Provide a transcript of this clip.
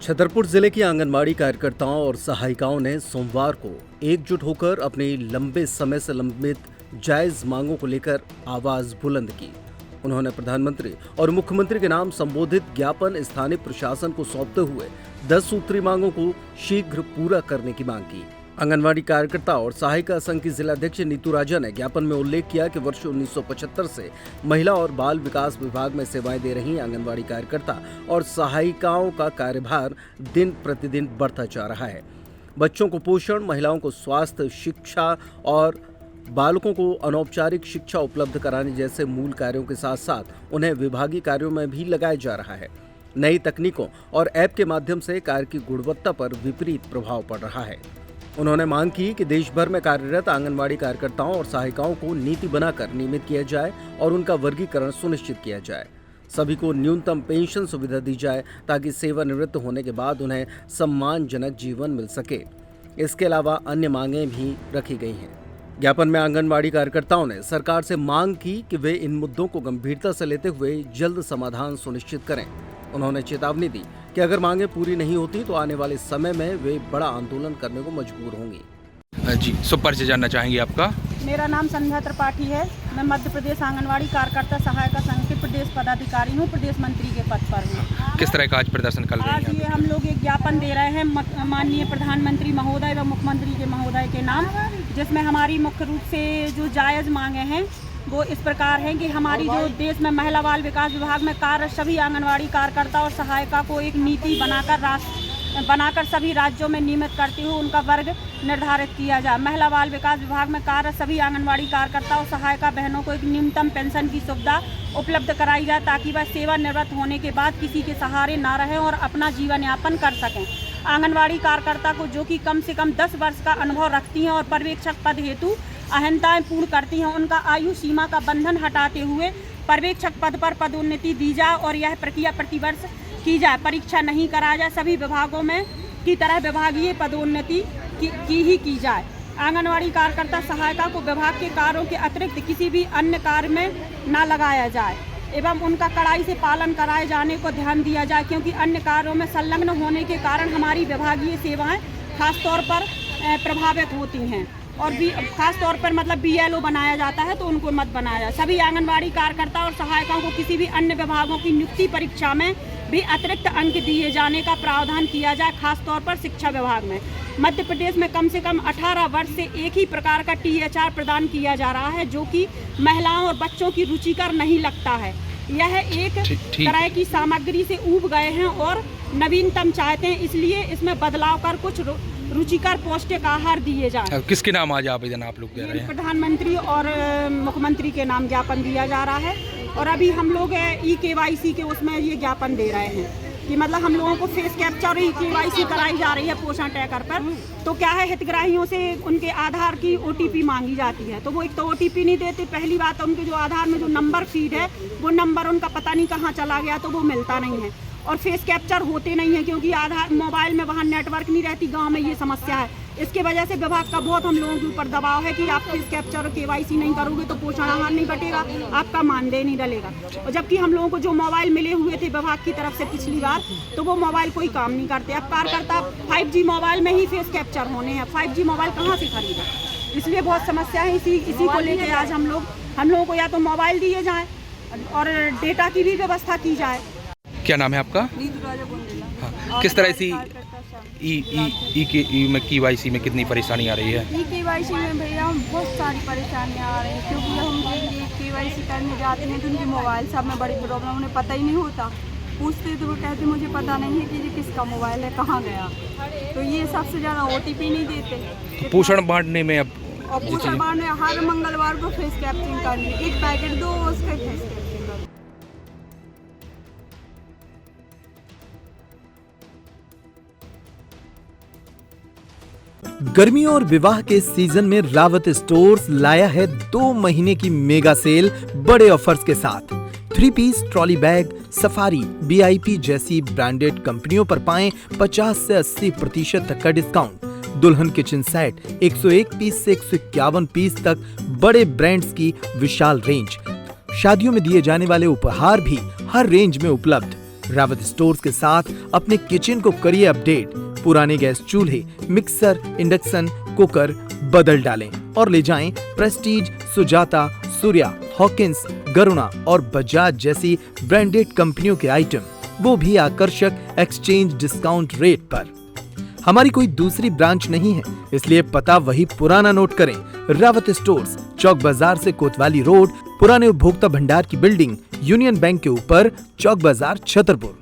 छतरपुर जिले की आंगनबाड़ी कार्यकर्ताओं और सहायिकाओं ने सोमवार को एकजुट होकर अपनी लंबे समय से लंबित जायज मांगों को लेकर आवाज बुलंद की। उन्होंने प्रधानमंत्री और मुख्यमंत्री के नाम संबोधित ज्ञापन स्थानीय प्रशासन को सौंपते हुए 10 सूत्री मांगों को शीघ्र पूरा करने की मांग की। आंगनबाड़ी कार्यकर्ता और सहायिका संघ की जिलाध्यक्ष नीतू राजा ने ज्ञापन में उल्लेख किया कि वर्ष 1975 से महिला और बाल विकास विभाग में सेवाएं दे रही आंगनबाड़ी कार्यकर्ता और सहायिकाओं का कार्यभार दिन प्रतिदिन बढ़ता जा रहा है। बच्चों को पोषण, महिलाओं को स्वास्थ्य, शिक्षा और बालकों को अनौपचारिक शिक्षा उपलब्ध कराने जैसे मूल कार्यों के साथ साथ उन्हें विभागीय कार्यों में भी लगाया जा रहा है। नई तकनीकों और ऐप के माध्यम से कार्य की गुणवत्ता पर विपरीत प्रभाव पड़ रहा है। उन्होंने मांग की कि देश भर में कार्यरत आंगनबाड़ी कार्यकर्ताओं और सहायिकाओं को नीति बनाकर नियमित किया जाए और उनका वर्गीकरण सुनिश्चित किया जाए। सभी को न्यूनतम पेंशन सुविधा दी जाए ताकि सेवानिवृत्त होने के बाद उन्हें सम्मानजनक जीवन मिल सके। इसके अलावा अन्य मांगें भी रखी गई हैं। ज्ञापन में आंगनबाड़ी कार्यकर्ताओं ने सरकार से मांग की कि वे इन मुद्दों को गंभीरता से लेते हुए जल्द समाधान सुनिश्चित करें। उन्होंने चेतावनी दी कि अगर मांगें पूरी नहीं होती तो आने वाले समय में वे बड़ा आंदोलन करने को मजबूर होंगी। जी, सब परिचय जानना चाहेंगे आपका? मेरा नाम संध्या त्रिपाठी है। मैं मध्य प्रदेश आंगनबाड़ी कार्यकर्ता सहायता संघ के प्रदेश पदाधिकारी हूँ, प्रदेश मंत्री के पद पर हूँ। किस तरह का आज प्रदर्शन कर रहे हैं? आज ये हम लोग एक ज्ञापन दे रहे हैं माननीय प्रधानमंत्री महोदय व मुख्यमंत्री के महोदय के नाम, जिसमें हमारी मुख्य रूप से जो जायज़ मांगे हैं वो इस प्रकार हैं कि हमारी जो देश में महिला बाल विकास विभाग में कार्य सभी आंगनबाड़ी कार्यकर्ता और सहायिका को एक नीति बनाकर सभी राज्यों में नियमित करते हुए उनका वर्ग निर्धारित किया जाए। महिला बाल विकास विभाग में कार्य सभी आंगनबाड़ी कार्यकर्ता और सहायिका बहनों को एक न्यूनतम पेंशन की सुविधा उपलब्ध कराई जाए ताकि वह सेवानिवृत्त होने के बाद किसी के सहारे ना रहें और अपना जीवन यापन कर सकें। आंगनबाड़ी कार्यकर्ता को जो कि कम से कम 10 वर्ष का अनुभव रखती हैं और पर्यवेक्षक पद हेतु अहंताएं पूर्ण करती हैं, उनका आयु सीमा का बंधन हटाते हुए पर्यवेक्षक पद पर पदोन्नति दी जाए और यह प्रक्रिया प्रतिवर्ष की जाए। परीक्षा नहीं कराया जाए, सभी विभागों में की तरह विभागीय पदोन्नति की जाए। आंगनबाड़ी कार्यकर्ता सहायिका को विभाग के कार्यों के अतिरिक्त किसी भी अन्य कार्य में न लगाया जाए एवं उनका कड़ाई से पालन कराए जाने को ध्यान दिया जाए, क्योंकि अन्य कार्यों में संलग्न होने के कारण हमारी विभागीय सेवाएं खासतौर पर प्रभावित होती हैं और भी खास तौर पर मतलब BLO बनाया जाता है तो उनको मत बनाया जाए। सभी आंगनबाड़ी कार्यकर्ता और सहायिकाओं को किसी भी अन्य विभागों की नियुक्ति परीक्षा में भी अतिरिक्त अंक दिए जाने का प्रावधान किया जाए, खास तौर पर शिक्षा विभाग में। मध्य प्रदेश में कम से कम 18 वर्ष से एक ही प्रकार का THR प्रदान किया जा रहा है जो कि महिलाओं और बच्चों की रुचिकर नहीं लगता है। यह एक तरह की सामग्री से ऊब गए हैं और नवीनतम चाहते हैं, इसलिए इसमें बदलाव कर कुछ रुचिकर पौष्टिक आहार दिए जाए। किसके नाम आज आवेदन आप लोग दे रहे हैं? प्रधानमंत्री और मुख्यमंत्री के नाम ज्ञापन दिया जा रहा है और अभी हम लोग EKYC के उसमें ये ज्ञापन दे रहे हैं कि मतलब हम लोगों को फेस कैप्चर EKYC कराई जा रही है पोषण ट्रैकर पर। तो क्या है, हितग्राहियों से उनके आधार की OTP मांगी जाती है तो वो एक तो OTP नहीं देते। पहली बात, उनके जो आधार में जो नंबर फीड है वो नंबर उनका पता नहीं कहाँ चला गया तो वो मिलता नहीं है और फेस कैप्चर होते नहीं है क्योंकि आधार मोबाइल में वहाँ नेटवर्क नहीं रहती। गांव में ये समस्या है, इसके वजह से विभाग का बहुत हम लोगों के ऊपर दबाव है कि आप फेस कैप्चर और KYC नहीं करोगे तो पोषण आहार नहीं बटेगा, आपका मानदेय नहीं डलेगा। और जबकि हम लोगों को जो मोबाइल मिले हुए थे विभाग की तरफ से पिछली बार तो वो मोबाइल कोई काम नहीं करते। अब कार्यकर्ता 5G मोबाइल में ही फेस कैप्चर होने हैं, 5G मोबाइल कहाँ से खरीदा? इसलिए बहुत समस्या है। इसी को लेकर आज हम लोगों को या तो मोबाइल दिए जाए और डेटा की भी व्यवस्था की जाए। क्या नाम है आपका? नीतू राजा बुंदेला। हाँ, किस तरह से KYC में कितनी परेशानी आ रही है? KYC में भैया हम बहुत सारी परेशानियाँ आ रही हैं क्योंकि हम KYC करने जाते हैं तो उनके मोबाइल सब में बड़ी प्रॉब्लम, उन्हें पता ही नहीं होता। पूछते तो वो कहते मुझे पता नहीं है कि ये किसका मोबाइल है, कहाँ गया। तो ये सबसे ज़्यादा OTP नहीं देते। पोषण बांटने में अब पोषण बांटने हर मंगलवार को फेस कैप्चरिंग करनी, एक पैकेट दो उसका फेस कैप्चरिंग। गर्मियों और विवाह के सीजन में रावत स्टोर्स लाया है 2 महीने की मेगा सेल बड़े ऑफर्स के साथ। 3 piece trolley bag, Safari, BIP जैसी ब्रांडेड कंपनियों पर पाएं 50 से 80% तक का डिस्काउंट। दुल्हन किचन सेट 101 पीस से 151 पीस तक बड़े ब्रांड्स की विशाल रेंज। शादियों में दिए जाने वाले उपहार भी हर रेंज में उपलब्ध। रावत स्टोर्स के साथ अपने किचन को करिए अपडेट। पुराने गैस चूल्हे, मिक्सर, इंडक्शन, कुकर बदल डालें और ले जाएं प्रेस्टीज, सुजाता, सूर्या, हॉकिंस, गरुणा और बजाज जैसी ब्रांडेड कंपनियों के आइटम, वो भी आकर्षक एक्सचेंज डिस्काउंट रेट पर। हमारी कोई दूसरी ब्रांच नहीं है, इसलिए पता वही पुराना नोट करें। रावत स्टोर्स, चौक बाजार से कोतवाली रोड, पुराने उपभोक्ता भंडार की बिल्डिंग, यूनियन बैंक के ऊपर, चौक बाजार, छतरपुर।